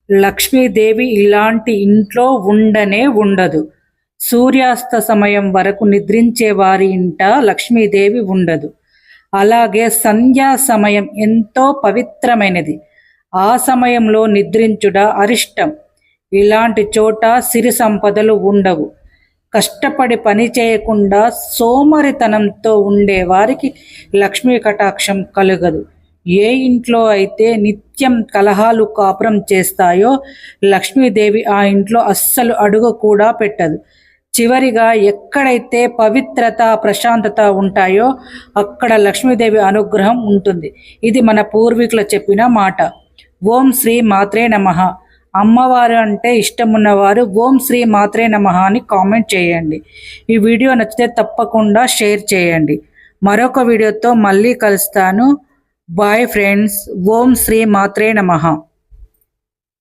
లక్ష్మీదేవి ఇలాంటి ఇంట్లో ఉండనే ఉండదు. సూర్యాస్త సమయం వరకు నిద్రించే వారి ఇంట లక్ష్మీదేవి ఉండదు. అలాగే సంధ్యా సమయం ఎంతో పవిత్రమైనది. ఆ సమయంలో నిద్రించుట అరిష్టం. ఇలాంటి చోట సిరి సంపదలు ఉండవు. కష్టపడి పని చేయకుండా సోమరితనంతో ఉండే వారికి లక్ష్మీ కటాక్షం కలగదు. ఏ ఇంట్లో అయితే నిత్యం కలహాలు కాపురం చేస్తాయో లక్ష్మీదేవి ఆ ఇంట్లో అస్సలు అడుగు కూడా పెట్టదు. చివరిగా ఎక్కడైతే పవిత్రత ప్రశాంతత ఉంటాయో అక్కడ లక్ష్మీదేవి అనుగ్రహం ఉంటుంది. ఇది మన పూర్వీకులు చెప్పిన మాట. ఓం శ్రీ మాత్రే నమః. అమ్మవారు అంటే ఇష్టం ఉన్నవారు ఓం శ్రీ మాత్రే నమః అని కామెంట్ చేయండి. ఈ వీడియో నచ్చితే తప్పకుండా షేర్ చేయండి. మరొక వీడియోతో మళ్ళీ కలుస్తాను. Bye friends. ఓం శ్రీ మాత్రే నమః.